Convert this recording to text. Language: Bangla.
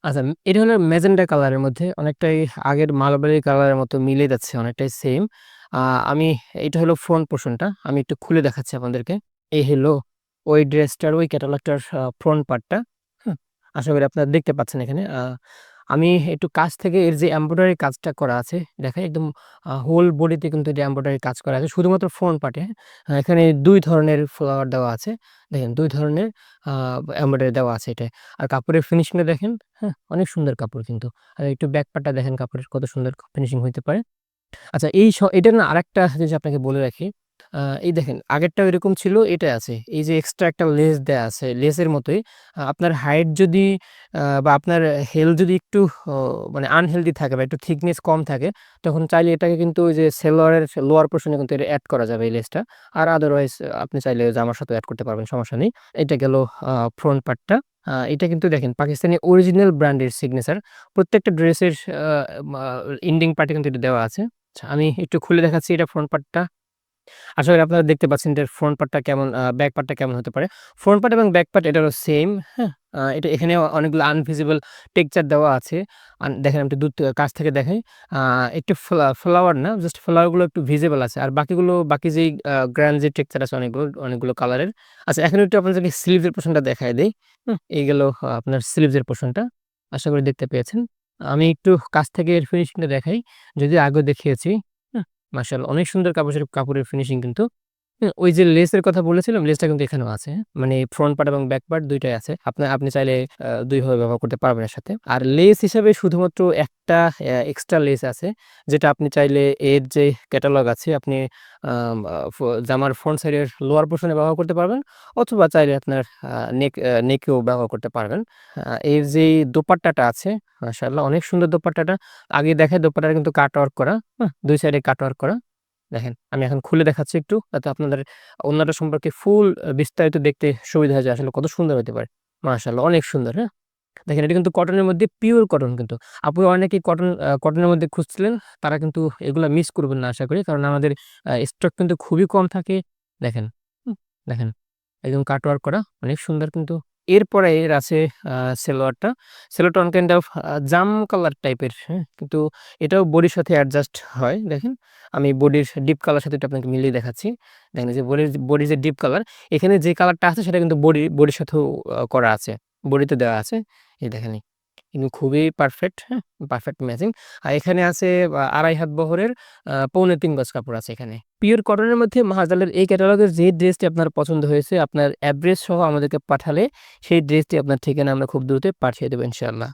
আচ্ছা, এটা হলো ম্যাজেন্টা কালারের মধ্যে অনেকটাই আগের মালবেরি কালারের মতো মিলে যাচ্ছে, অনেকটাই সেম। আমি এটা হলো ফ্রন্ট পোরশনটা। আমি একটু খুলে দেখাচ্ছি আপনাদেরকে। এই হলো ওই ড্রেসটার ওই ক্যাটালগটার ফ্রন্ট পার্টটা। হুম? আশা করি আপনারা দেখতে পাচ্ছেন এখানে। আমি একটু কাছ থেকে এর যে এমব্রয়ডারি কাজটা করা আছে দেখাই একদম হোল বডিতে কিন্তু এটা এমব্রয়ডারি কাজ করা আছে শুধুমাত্র ফ্রন্ট পার্টে। এখানে ২ ধরনের ফ্লাওয়ার দেওয়া আছে। দেখেন ২ ধরনের আ এমব্রয়ডারি দেওয়া আছে এটায়। আর কাপড়ের ফিনিশিংটা দেখেন, হ্যাঁ? অনেক সুন্দর কাপড় কিন্তু। আর একটু ব্যাক পার্টটা দেখেন কাপড়ের কত সুন্দর ফিনিশিং হইতে পারে। আচ্ছা, এটার না আরেকটা জিনিস আপনাকে বলে রাখি। আ এই দেখেন আগেরটাও এরকম ছিল, এটা আছে। এই যে এক্সট্রা একটা লেস দেয়া আছে, লেসের মতোই আপনার হাইট যদি বা আপনার হেলথ যদি একটু অ মানে আনহেলথি থাকে বা একটু থিকনেস কম থাকে, তখন চাইলে এটাকে কিন্তু ওই যে সেলোয়ারের লোয়ার পোরশন এ কিন্তু এটা এড করা যাবে এই লেসটা। আর আদারওয়াইজ আপনি চাইলে জামার সাথেও এড করতে পারবেন, সমস্যা নেই। এটা গেল ফ্রন্ট পার্টটা। এটা কিন্তু দেখেন পাকিস্তানি অরিজিনাল ব্র্যান্ডের সিগনেচার। প্রত্যেকটা ড্রেসের আ মা এন্ডিং পার্টে কিন্তু এটা দেওয়া আছে। আচ্ছা, আমি একটু খুলে দেখাচ্ছি এটা ফ্রন্ট পার্টটা। আশা করি আপনারা দেখতে পাচ্ছেন এটার ফ্রন্ট পার্টটা কেমন, ব্যাক পার্টটা কেমন হতে পারে। ফ্রন্ট পার্ট এবং ব্যাক পার্ট এটারও সেম, হ্যাঁ? এটা এখানেও অনেকগুলো আনভিজিবল টেক্সচার দেওয়া আছে। দেখেন আমি একটু দূর থেকে কাছ থেকে দেখাই। আ একটু ফ্লাওয়ার না, জাস্ট ফ্লাওয়ার গুলো একটু ভিজিবল আছে। আর বাকিগুলো বাকি যেই গ্র্যান্ড যে টেক্সচার আছে অনেকগুলো কালারের। আচ্ছা, এখন একটু আপনাদেরকে স্লিভস এর পোরশনটা দেখায় দেই। এই গেল আপনার স্লিভস এর পোরশনটা। আশা করি দেখতে পেয়েছেন। আমি একটু কাছ থেকে এর ফিনিশিংটা দেখাই। যদিও আগেও দেখিয়েছি। হুম? মাশাআল্লাহ অনেক সুন্দর কাপড়ের ফিনিশিং কিন্তু। ওই যে লেসের কথা বলেছিলাম, লেসটা কিন্তু এখানেও আছে, হ্যাঁ? মানে ফ্রন্ট পার্ট এবং ব্যাক পার্ট ২ টাই আছে। আপনি চাইলে ২ ভাবে ব্যবহার করতে পারবেন এর সাথে। আর লেস হিসাবে শুধুমাত্র একটা এক্সট্রা লেস আছে, যেটা আপনি চাইলে এর যে ক্যাটালগ আছে আপনি আম আ ফ জামার ফ্রন্ট সাইডের লোয়ার পোরশন এ ব্যবহার করতে পারবেন, অথবা চাইলে আপনার নেকেও ব্যবহার করতে পারবেন। এর যেই দোপাট্টাটা আছে, মাশাআল্লাহ অনেক সুন্দর দোপাট্টাটা। আগে দেখাই দোপাট্টাটা কিন্তু কাট ওয়ার্ক করা, হ্যাঁ? ২ সাইডে কাট ওয়ার্ক করা। দেখেন, আমি এখন খুলে দেখাচ্ছি একটু যাতে আপনাদের ওড়নাটা সম্পর্কে ফুল বিস্তারিত দেখতে সুবিধা হয় যে আসলে কত সুন্দর হইতে পারে। মাশাআল্লাহ অনেক সুন্দর, হ্যাঁ? দেখেন এটা কিন্তু কটনের মধ্যে পিওর কটন কিন্তু। আপনারা অনেকেই কটনের মধ্যে খুঁজছিলেন, তারা কিন্তু এগুলা মিস করবেন না আশা করি। কারণ আমাদের স্টক কিন্তু খুবই কম থাকে। দেখেন, হুম? দেখেন একদম কাট ওয়ার্ক করা, অনেক সুন্দর কিন্তু। এরপরে এর আছে আ সেলোয়ারটা। সেলোয়ারটা অন কাইন্ড অফ জাম কালার টাইপের, হ্যাঁ? কিন্তু এটাও বডির সাথে অ্যাডজাস্ট হয়। দেখেন, আমি বডির ডিপ কালার সাথে একটু আপনাকে মিলিয়ে দেখাচ্ছি। দেখেন এই যে বডির যে ডিপ কালার, এখানে যে কালারটা আছে সেটা কিন্তু বডির সাথেও করা আছে। বডিতে দেওয়া আছে। এই দেখেন কিন্তু খুবই পারফেক্ট, হ্যাঁ? Perfect matching. আর এখানে আছে ২.৫ হাত বহরের পৌনে ৩ গজ কাপড় আছে এখানে। পিওর কটনের মধ্যে মাহাজালের এই ক্যাটালগের যে ড্রেসটি আপনার পছন্দ হয়েছে, আপনার অ্যাড্রেস সহ আমাদেরকে পাঠালে সেই ড্রেসটি আপনার ঠিকানায় আমরা খুব দ্রুত পাঠিয়ে দেব ইনশাআল্লাহ।